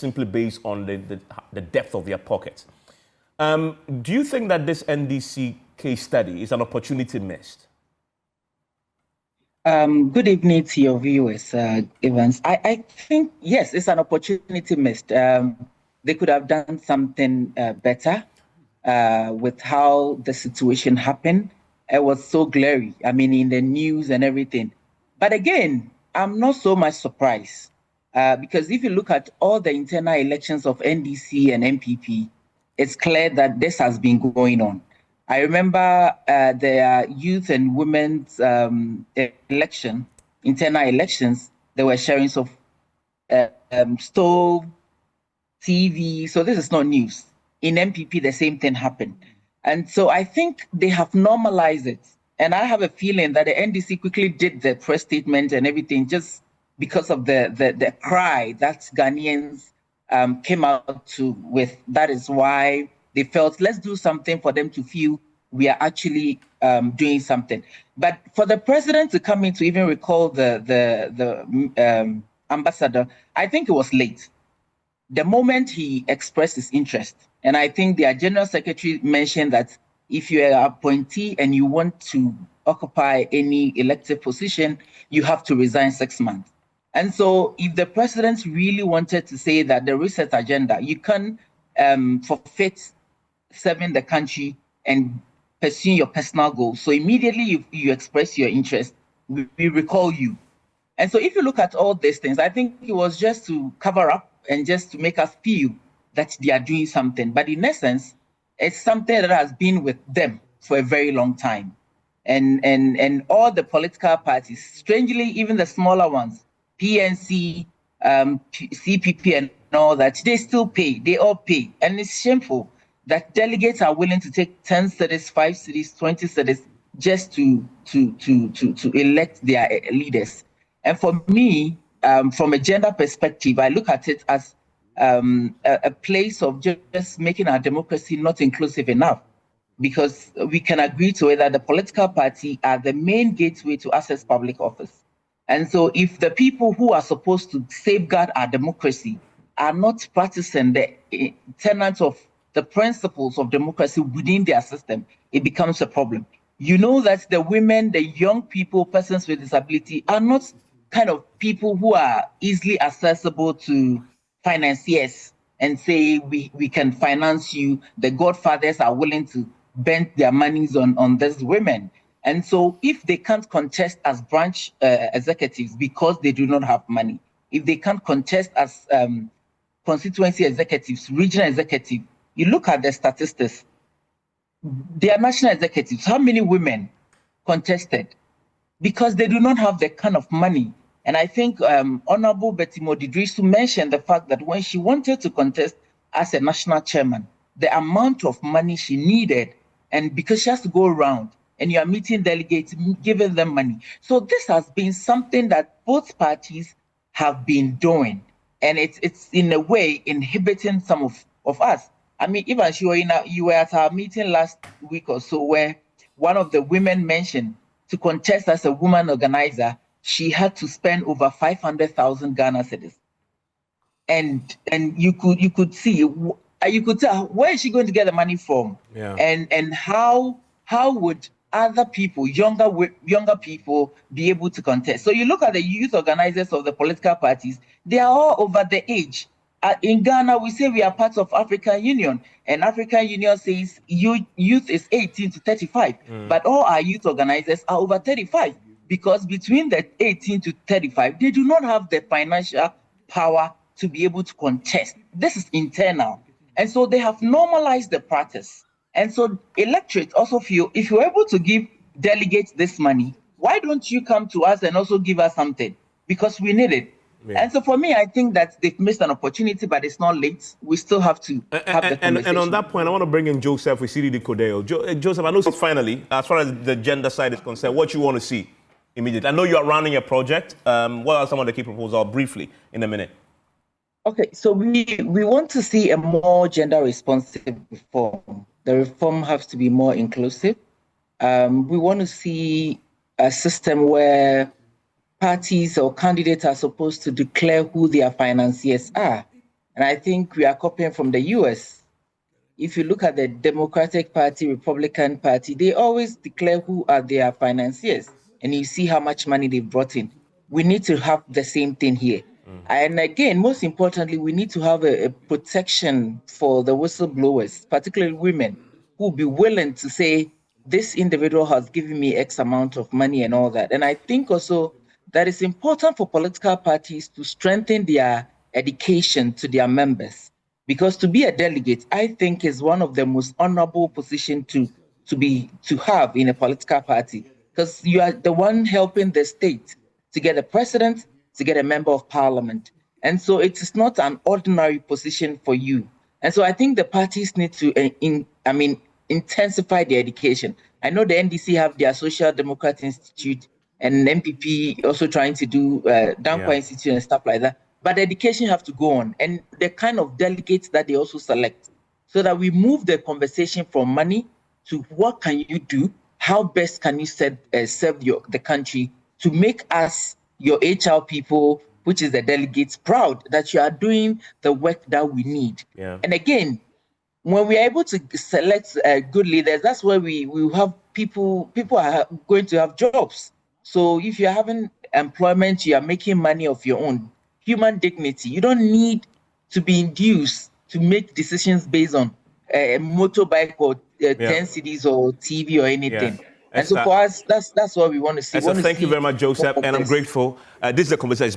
simply based on the depth of their pockets. Do you think that this NDC case study is an opportunity missed? Good evening to your viewers, Evans. I think, yes, it's an opportunity missed. They could have done something better with how the situation happened. It was so glary, I mean, in the news and everything. But again, I'm not so much surprised because if you look at all the internal elections of NDC and MPP, it's clear that this has been going on. I remember the youth and women's internal elections. There were sharings of stove, TV. So this is not news. In MPP, the same thing happened. And so I think they have normalized it. And I have a feeling that the NDC quickly did the press statement and everything just because of the cry that Ghanaians came out with. That is why they felt, let's do something for them to feel we are actually doing something. But for the president to come in to even recall the ambassador, I think it was late. The moment he expressed his interest, and I think their general secretary mentioned that if you're an appointee and you want to occupy any elected position, you have to resign 6 months. And so if the president really wanted to say that the reset agenda, you can forfeit serving the country and pursue your personal goals. So immediately you express your interest, we recall you. And so if you look at all these things, I think it was just to cover up and just to make us feel that they are doing something. But in essence, it's something that has been with them for a very long time. And all the political parties, strangely, even the smaller ones, PNC, CPP and all that, they still pay, they all pay. And it's shameful that delegates are willing to take 10 cities, 5 cities, 20 cities just to elect their leaders. And for me, from a gender perspective, I look at it as a place of just making our democracy not inclusive enough, because we can agree to it that the political party are the main gateway to access public office. And so if the people who are supposed to safeguard our democracy are not practicing the tenets of the principles of democracy within their system, it becomes a problem. You know that the women, the young people, persons with disability are not kind of people who are easily accessible to financiers and say, we can finance you. The godfathers are willing to bend their monies on these women. And so if they can't contest as branch executives because they do not have money, if they can't contest as constituency executives, regional executives, you look at the statistics, they are national executives. How many women contested? Because they do not have the kind of money. And I think Honorable Betty Modidrisu mentioned the fact that when she wanted to contest as a national chairman, the amount of money she needed, and because she has to go around and you are meeting delegates, giving them money. So this has been something that both parties have been doing. And it's in a way inhibiting some of us. I mean, even you were at our meeting last week or so where one of the women mentioned to contest as a woman organizer, she had to spend over 500,000 Ghana cedis. And you could see, you could tell, where is she going to get the money from? Yeah. And how would other people, younger people, be able to contest? So you look at the youth organizers of the political parties, they are all over the age. In Ghana, we say we are part of African Union, and African Union says youth is 18 to 35, but all our youth organizers are over 35, because between the 18 to 35, they do not have the financial power to be able to contest. This is internal. And so they have normalized the practice. And so electorate also feel, if you're able to give delegates this money, why don't you come to us and also give us something? Because we need it. Yeah. And so for me, I think that they've missed an opportunity, but it's not late. We still have to have the conversation. And on that point, I want to bring in Joseph with CDD Codeo. Joseph, I know finally, as far as the gender side is concerned, what you want to see immediately. I know you are running a project. What are some of the key proposals briefly in a minute? Okay, so we want to see a more gender responsive reform. The reform has to be more inclusive. We want to see a system where parties or candidates are supposed to declare who their financiers are. And I think we are copying from the US. If you look at the Democratic Party, Republican Party, they always declare who are their financiers, and you see how much money they've brought in. We need to have the same thing here. And again, most importantly, we need to have a protection for the whistleblowers, particularly women, who will be willing to say, this individual has given me X amount of money and all that. And I think also that it's important for political parties to strengthen their education to their members. Because to be a delegate, I think, is one of the most honorable positions to have in a political party, because you are the one helping the state to get a president, to get a member of parliament. And so it is not an ordinary position for you. And so I think the parties need to, intensify their education. I know the NDC have their Social Democrat Institute, and MPP also trying to do Dankwa Institute and stuff like that. But the education have to go on, and the kind of delegates that they also select, so that we move the conversation from money to what can you do, how best can you serve the country to make us, your HR people, which is the delegates, proud that you are doing the work that we need. Yeah. And again, when we are able to select good leaders, that's where we have people are going to have jobs. So if you're having employment, you are making money of your own. Human dignity. You don't need to be induced to make decisions based on a motorbike or 10 CDs or TV or anything. Yeah. And so for us, that's what we want to see. Thank you very much, Joseph, and I'm grateful. This is a conversation.